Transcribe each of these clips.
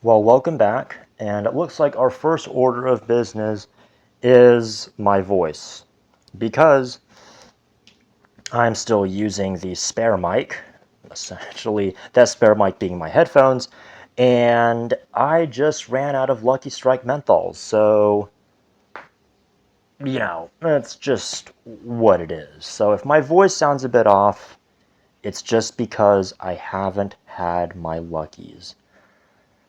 Well, welcome back, and it looks like our first order of business is my voice, because I'm still using the spare mic, essentially that spare mic being my headphones, and I just ran out of Lucky Strike menthols, so, that's just what it is. So if my voice sounds a bit off, it's just because I haven't had my Luckies.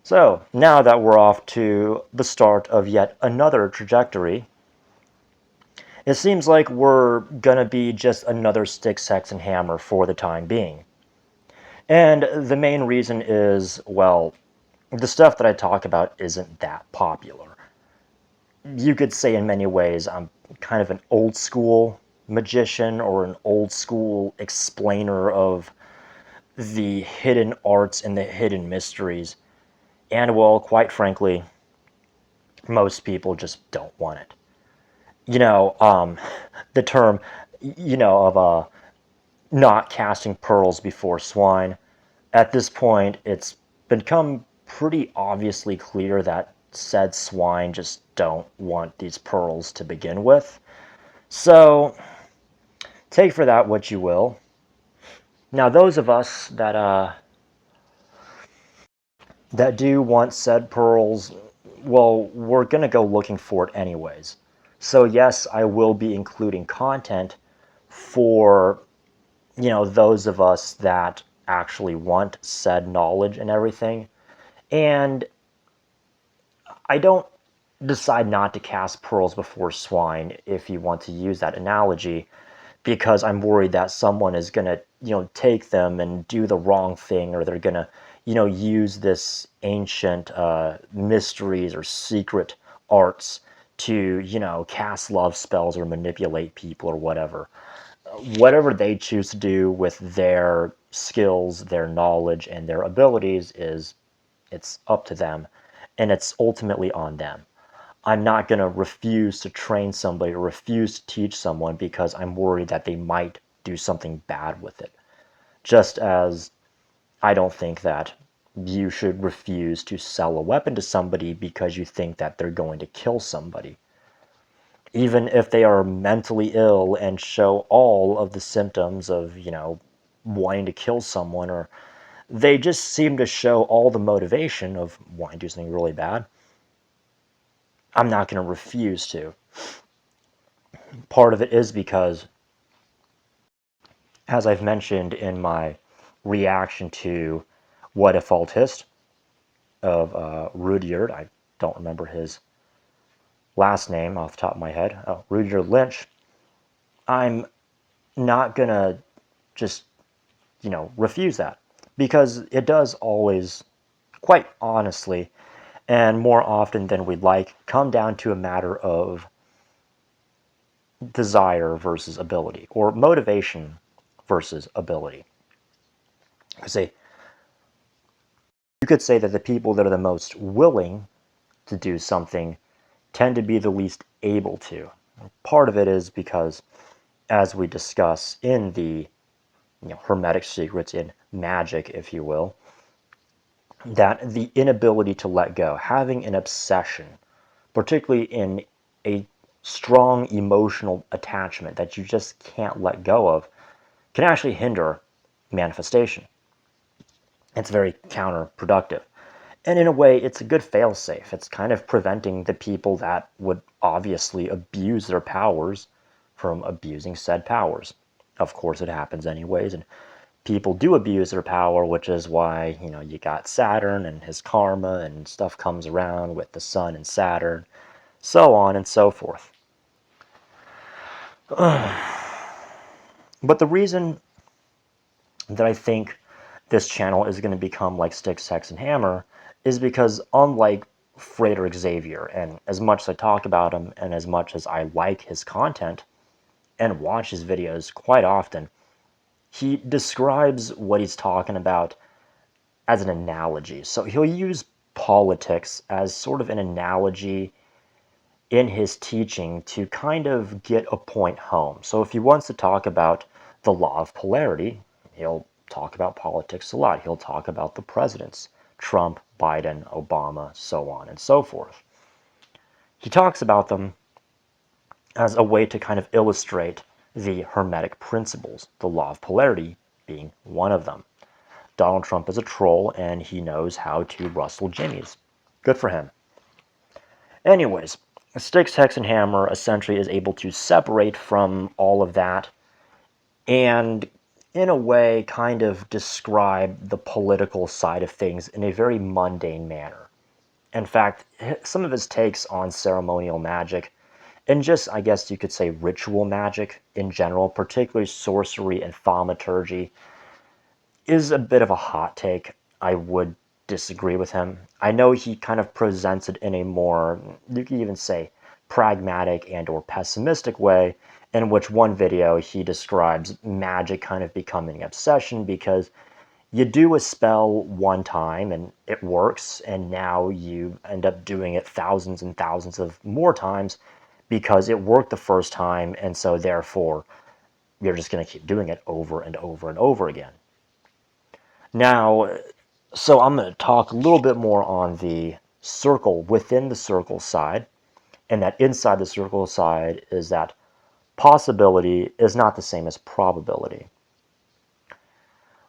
So, now that we're off to the start of yet another trajectory, it seems like we're gonna be just another stick, sex, and hammer for the time being. And the main reason is, well, the stuff that I talk about isn't that popular. You could say in many ways I'm kind of an old school magician or an old school explainer of the hidden arts and the hidden mysteries. And, well, quite frankly, most people just don't want it. you know, um, the term, of not casting pearls before swine. At this point, it's become pretty obviously clear that said swine just don't want these pearls to begin with. So, take for that what you will. Now, those of us that do want said pearls, well, we're gonna go looking for it anyways. So yes, I will be including content for those of us that actually want said knowledge and everything. And I don't decide not to cast pearls before swine, if you want to use that analogy, because I'm worried that someone is going to, take them and do the wrong thing, or they're going to, use this ancient mysteries or secret arts to, cast love spells or manipulate people or whatever. Whatever they choose to do with their skills, their knowledge, and their abilities it's up to them, and it's ultimately on them. I'm not going to refuse to train somebody or refuse to teach someone because I'm worried that they might do something bad with it. Just as I don't think that you should refuse to sell a weapon to somebody because you think that they're going to kill somebody, even if they are mentally ill and show all of the symptoms of, wanting to kill someone, or they just seem to show all the motivation of wanting to do something really bad. I'm not going to refuse to. Part of it is because, as I've mentioned in my reaction to What If Altist of Rudyard, I don't remember his last name off the top of my head, Rudyard Lynch, I'm not going to just refuse that, because it does always, quite honestly, and more often than we'd like, come down to a matter of desire versus ability, or motivation versus ability. You could say that the people that are the most willing to do something tend to be the least able to. Part of it is because, as we discuss in the Hermetic Secrets, in magic, if you will, that the inability to let go, having an obsession, particularly in a strong emotional attachment that you just can't let go of, can actually hinder manifestation. It's very counterproductive. And in a way, it's a good failsafe. It's kind of preventing the people that would obviously abuse their powers from abusing said powers. Of course, it happens anyways, and people do abuse their power, which is why, you got Saturn and his karma, and stuff comes around with the sun and Saturn, so on and so forth. But the reason that I think this channel is going to become like Stick, Sex, and Hammer is because, unlike Frederick Xavier, and as much as I talk about him and as much as I like his content and watch his videos quite often, he describes what he's talking about as an analogy. So he'll use politics as sort of an analogy in his teaching to kind of get a point home. So if he wants to talk about the law of polarity, he'll talk about politics a lot. He'll talk about the presidents, Trump, Biden, Obama, so on and so forth. He talks about them as a way to kind of illustrate the Hermetic principles, the law of polarity being one of them. Donald Trump is a troll and he knows how to rustle jimmies. Good for him. Anyways, Styx, Hex, and Hammer essentially is able to separate from all of that and, in a way, kind of describe the political side of things in a very mundane manner. In fact, some of his takes on ceremonial magic and just, I guess you could say, ritual magic in general, particularly sorcery and thaumaturgy, is a bit of a hot take. I would disagree with him. I know he kind of presents it in a more, you could even say, pragmatic and or pessimistic way, in which one video he describes magic kind of becoming an obsession because you do a spell one time and it works, and now you end up doing it thousands and thousands of more times because it worked the first time, and so therefore you're just going to keep doing it over and over and over again. Now, so I'm going to talk a little bit more on the circle within the circle side, and that inside the circle side is that possibility is not the same as probability.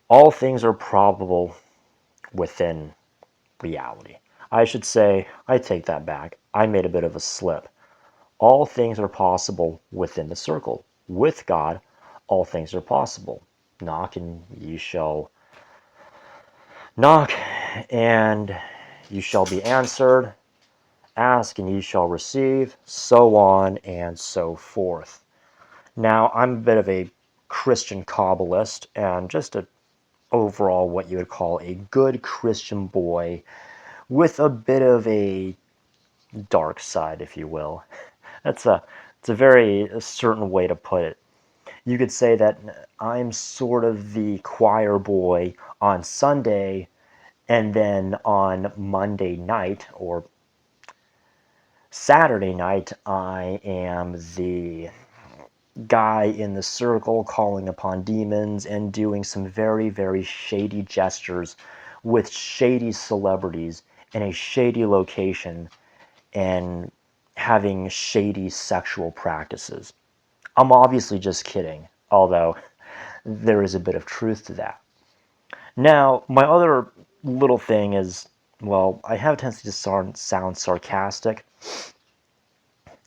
All things are probable within reality. I should say, I take that back. I made a bit of a slip. All things are possible within the circle. With God, all things are possible. Knock and you shall knock, and you shall be answered. Ask and ye shall receive, so on and so forth. Now, I'm a bit of a Christian Kabbalist, and just a overall what you would call a good Christian boy with a bit of a dark side, if you will. It's a very certain way to put it. You could say that I'm sort of the choir boy on Sunday, and then on Monday night or Saturday night, I am the guy in the circle calling upon demons and doing some very, very shady gestures with shady celebrities in a shady location and having shady sexual practices. I'm obviously just kidding, although there is a bit of truth to that. Now, my other little thing is, well, I have a tendency to sound sarcastic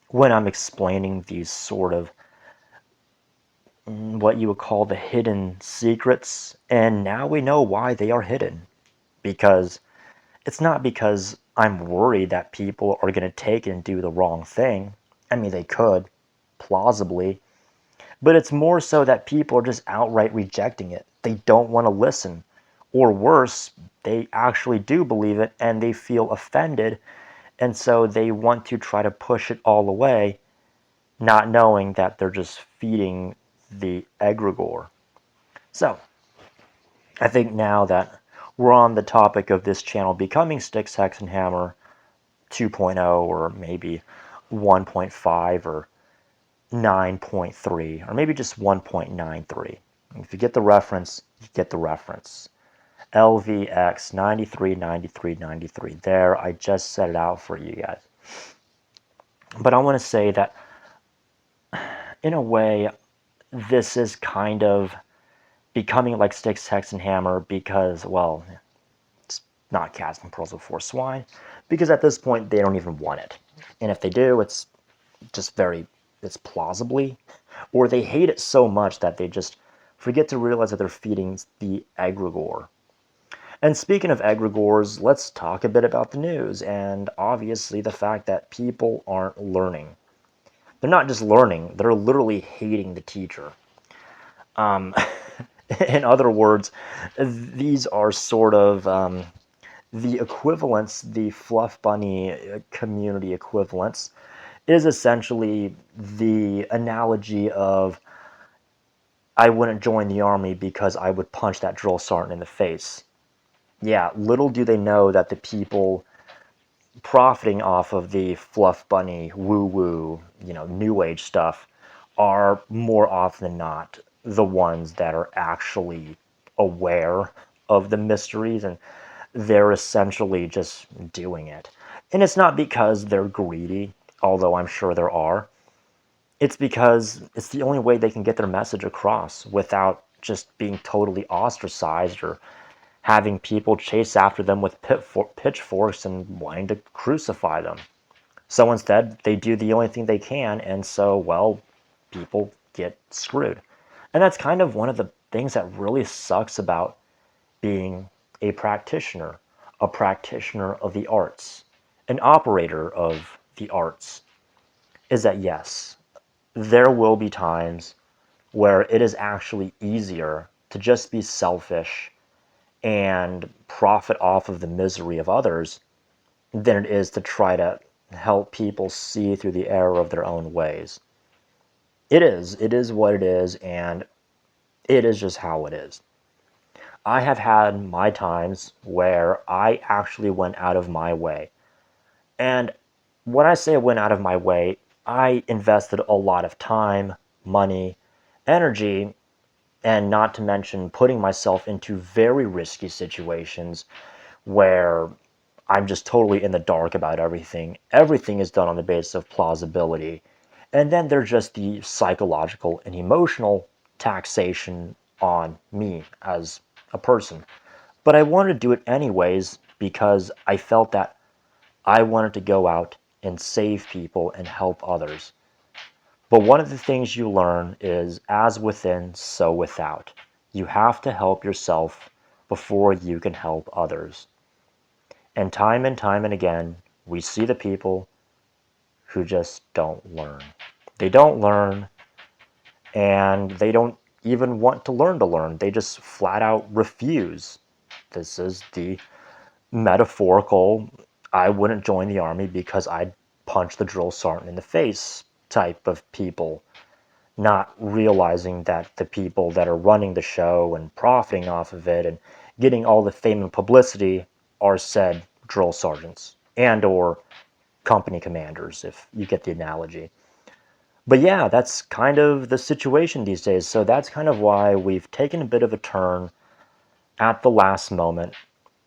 when I'm explaining these sort of what you would call the hidden secrets, and now we know why they are hidden. Because it's not because I'm worried that people are going to take and do the wrong thing. I mean, they could, plausibly, but it's more so that people are just outright rejecting it. They don't want to listen. Or worse, they actually do believe it and they feel offended, and so they want to try to push it all away, not knowing that they're just feeding the egregore. So, I think now that we're on the topic of this channel becoming Styx, Hex, and Hammer 2.0, or maybe 1.5, or 9.3, or maybe just 1.93. If you get the reference, you get the reference. LVX 93, 93, 93. There, I just set it out for you guys. But I want to say that, in a way, this is kind of becoming like Styx, Hex, and Hammer because, well, it's not casting pearls before swine, because at this point they don't even want it. And if they do, it's just it's plausibly, or they hate it so much that they just forget to realize that they're feeding the egregore. And speaking of egregores, let's talk a bit about the news, and obviously the fact that people aren't learning. They're not just learning, they're literally hating the teacher. In other words, these are sort of the equivalents, the Fluff Bunny community equivalents, is essentially the analogy of I wouldn't join the army because I would punch that drill sergeant in the face. Yeah, little do they know that the people profiting off of the Fluff Bunny woo-woo, new age stuff are more often than not the ones that are actually aware of the mysteries. And they're essentially just doing it. And it's not because they're greedy, although I'm sure there are. It's because it's the only way they can get their message across without just being totally ostracized or having people chase after them with pitchforks and wanting to crucify them. So instead, they do the only thing they can, and so, well, people get screwed. And that's kind of one of the things that really sucks about being a practitioner of the arts, an operator of the arts, is that yes, there will be times where it is actually easier to just be selfish and profit off of the misery of others than it is to try to help people see through the error of their own ways. It is what it is, and it is just how it is. I have had my times where I actually went out of my way. And when I say I went out of my way, I invested a lot of time, money, energy, and not to mention putting myself into very risky situations where I'm just totally in the dark about everything. Everything is done on the basis of plausibility. And then there's just the psychological and emotional taxation on me as a person. But I wanted to do it anyways because I felt that I wanted to go out and save people and help others. But one of the things you learn is as within, so without. You have to help yourself before you can help others. And time and again, we see the people who just don't learn. They don't learn, and they don't even want to learn. They just flat out refuse. This is the metaphorical, I wouldn't join the army because I'd punch the drill sergeant in the face type of people, not realizing that the people that are running the show and profiting off of it and getting all the fame and publicity are said drill sergeants and or company commanders, if you get the analogy. But yeah, that's kind of the situation these days. So that's kind of why we've taken a bit of a turn at the last moment.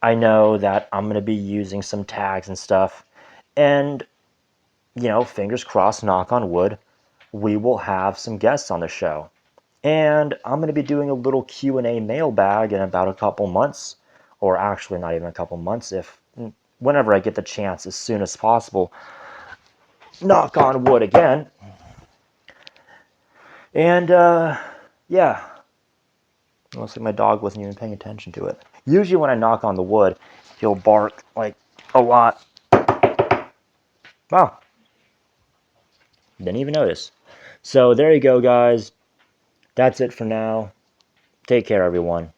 I know that I'm going to be using some tags and stuff. And, fingers crossed, knock on wood, we will have some guests on the show. And I'm going to be doing a little Q&A mailbag in about a couple months, or actually not even a couple months, if whenever I get the chance as soon as possible. Knock on wood again. And yeah, looks like my dog wasn't even paying attention to it. Usually when I knock on the wood, he'll bark like a lot. Wow, didn't even notice. So there you go, guys. That's it for now. Take care, everyone.